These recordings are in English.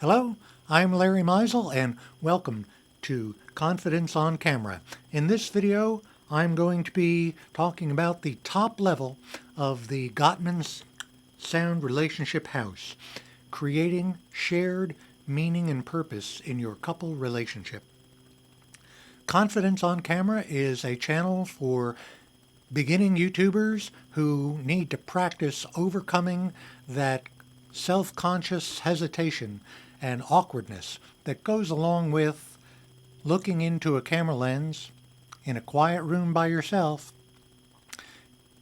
Hello, I'm Larry Meisel and welcome to Confidence on Camera. In this video, I'm going to be talking about the top level of the Gottman's Sound Relationship House, creating shared meaning and purpose in your couple relationship. Confidence on Camera is a channel for beginning YouTubers who need to practice overcoming that self-conscious hesitation and awkwardness that goes along with looking into a camera lens in a quiet room by yourself,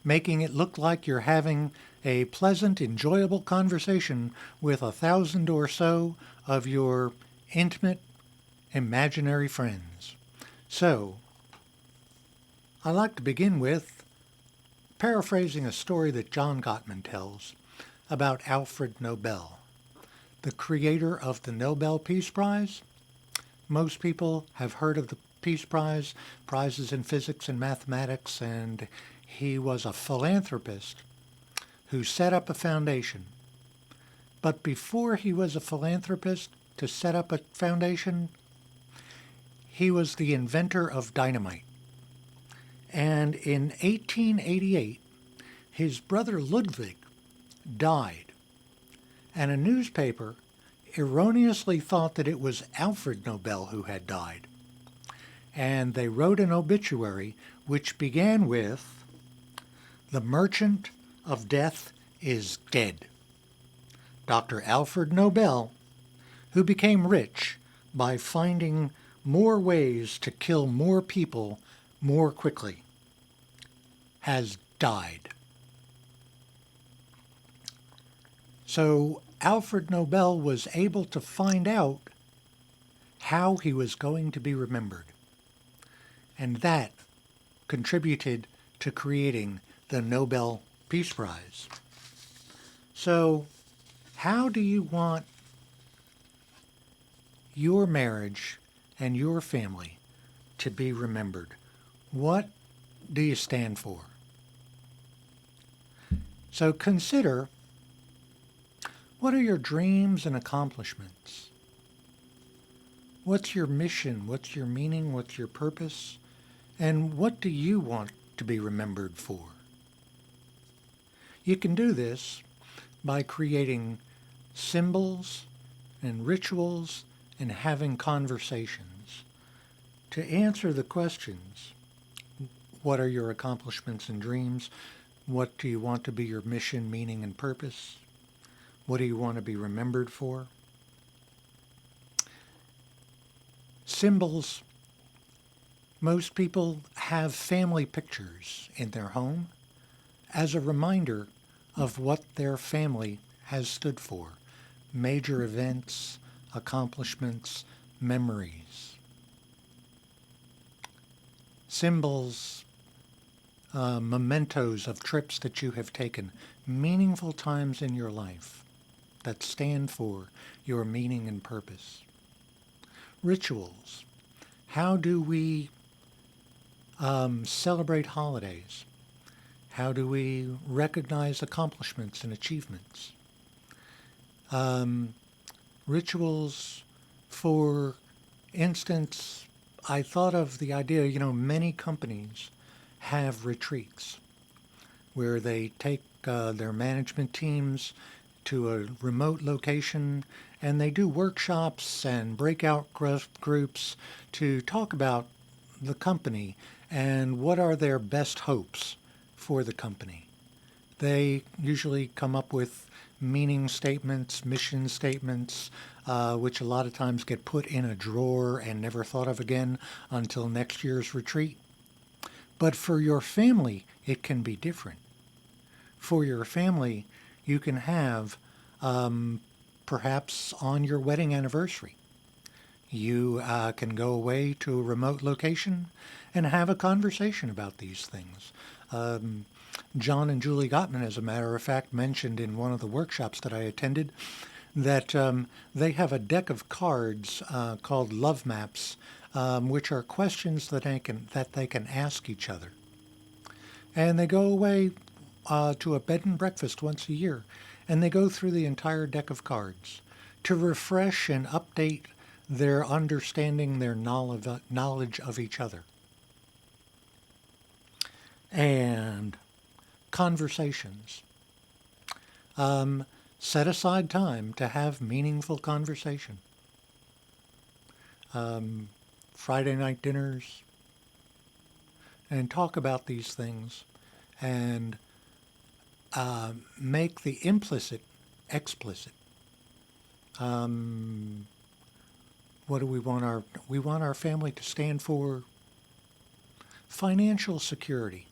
making it look like you're having a pleasant, enjoyable conversation with 1,000 or so of your intimate, imaginary friends. So, I'd like to begin with paraphrasing a story that John Gottman tells about Alfred Nobel, the creator of the Nobel Peace Prize. Most people have heard of the Peace Prize, prizes in physics and mathematics, and he was a philanthropist who set up a foundation. But before he was a philanthropist to set up a foundation, he was the inventor of dynamite. And in 1888, his brother Ludwig died, and a newspaper erroneously thought that it was Alfred Nobel who had died. And they wrote an obituary which began with, "The merchant of death is dead. Dr. Alfred Nobel, who became rich by finding more ways to kill more people more quickly, has died." So Alfred Nobel was able to find out how he was going to be remembered. And that contributed to creating the Nobel Peace Prize. So how do you want your marriage and your family to be remembered? What do you stand for? So consider, what are your dreams and accomplishments? What's your mission? What's your meaning? What's your purpose? And what do you want to be remembered for? You can do this by creating symbols and rituals and having conversations to answer the questions. What are your accomplishments and dreams? What do you want to be your mission, meaning, and purpose? What do you want to be remembered for? Symbols. Most people have family pictures in their home as a reminder of what their family has stood for. Major events, accomplishments, memories. Symbols, mementos of trips that you have taken, meaningful times in your life that stand for your meaning and purpose. Rituals. How do we celebrate holidays? How do we recognize accomplishments and achievements? Rituals, for instance, I thought of the idea, many companies have retreats where they take their management teams to a remote location and they do workshops and breakout groups to talk about the company and what are their best hopes for the company. They usually come up with meaning statements, mission statements, which a lot of times get put in a drawer and never thought of again until next year's retreat. But for your family, it can be different. For your family, you can have, perhaps on your wedding anniversary, you can go away to a remote location and have a conversation about these things. John and Julie Gottman, as a matter of fact, mentioned in one of the workshops that I attended that they have a deck of cards called love maps, which are questions that they can ask each other. And they go away to a bed and breakfast once a year, and they go through the entire deck of cards to refresh and update their understanding, their knowledge of each other. And conversations. Set aside time to have meaningful conversation. Friday night dinners, and talk about these things, and make the implicit explicit. What do we want we want our family to stand for? Financial security.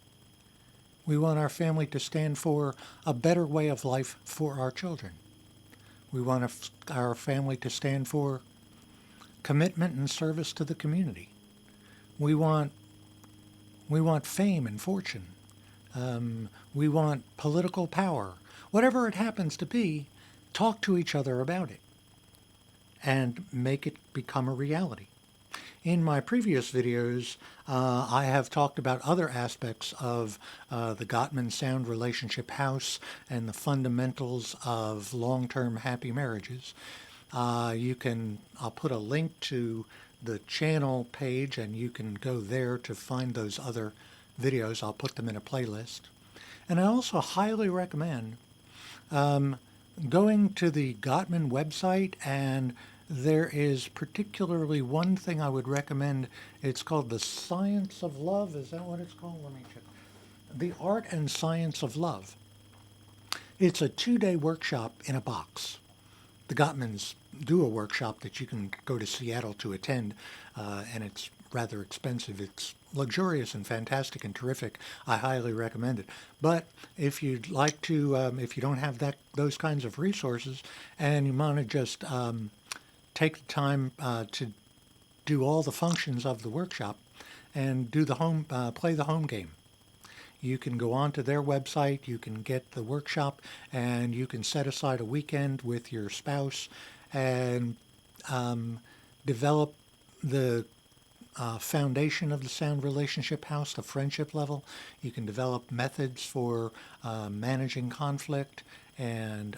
We want our family to stand for a better way of life for our children. We want our family to stand for commitment and service to the community. We want fame and fortune. We want political power. Whatever it happens to be, talk to each other about it and make it become a reality. In my previous videos, I have talked about other aspects of the Gottman Sound Relationship House and the fundamentals of long-term happy marriages. I'll put a link to the channel page, and you can go there to find those other videos. I'll put them in a playlist. And I also highly recommend going to the Gottman website, and there is particularly one thing I would recommend. It's called The Science of Love. Is that what it's called? Let me check. The Art and Science of Love. It's a 2-day workshop in a box. The Gottmans do a workshop that you can go to Seattle to attend, and it's rather expensive. It's luxurious and fantastic and terrific. I highly recommend it. But if you'd like to, if you don't have those kinds of resources, and you want to just take the time to do all the functions of the workshop and do play the home game. You can go onto their website, you can get the workshop, and you can set aside a weekend with your spouse and develop the foundation of the Sound Relationship House, the friendship level. You can develop methods for managing conflict and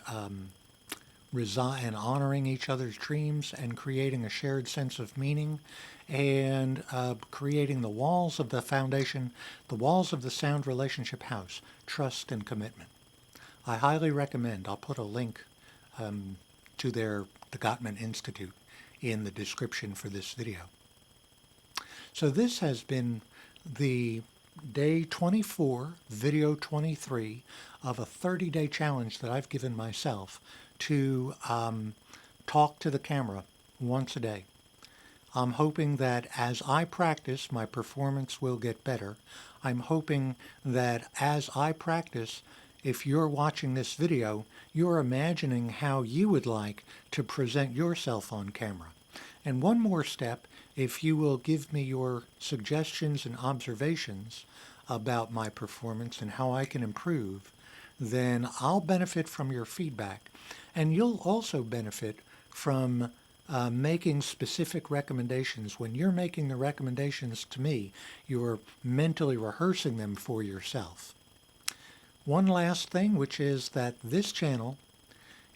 honoring each other's dreams and creating a shared sense of meaning, and creating the walls of the foundation, the walls of the Sound Relationship House, trust and commitment. I highly recommend. I'll put a link to the Gottman Institute in the description for this video. So this has been the day 24, video 23 of a 30-day challenge that I've given myself to talk to the camera once a day. I'm hoping that as I practice, my performance will get better. I'm hoping that as I practice, if you're watching this video, you're imagining how you would like to present yourself on camera. And one more step, if you will give me your suggestions and observations about my performance and how I can improve, then I'll benefit from your feedback. And you'll also benefit from making specific recommendations. When you're making the recommendations to me, you're mentally rehearsing them for yourself. One last thing, which is that this channel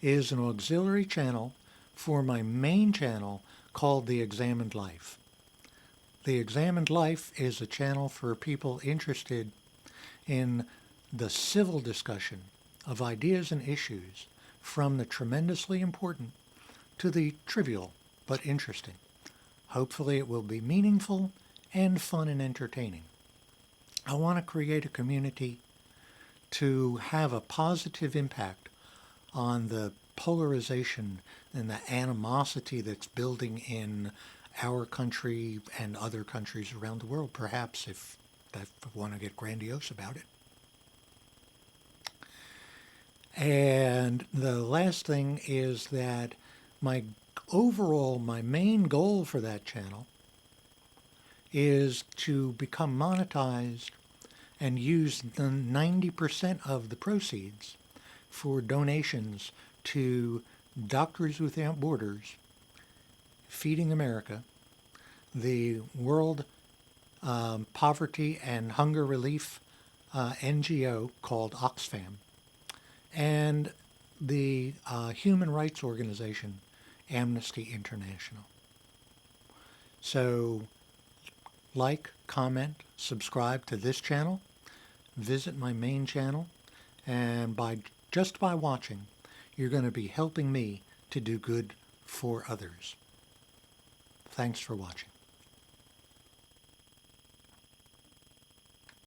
is an auxiliary channel for my main channel called The Examined Life. The Examined Life is a channel for people interested in the civil discussion of ideas and issues, from the tremendously important to the trivial but interesting. Hopefully it will be meaningful and fun and entertaining. I want to create a community to have a positive impact on the polarization and the animosity that's building in our country and other countries around the world, perhaps, if I want to get grandiose about it. And the last thing is that my main goal for that channel is to become monetized and use the 90% of the proceeds for donations to Doctors Without Borders, Feeding America, the World Poverty and Hunger Relief NGO called Oxfam, and the human rights organization Amnesty International. So like, comment, subscribe to this channel, visit my main channel, and just by watching, you're going to be helping me to do good for others. Thanks for watching.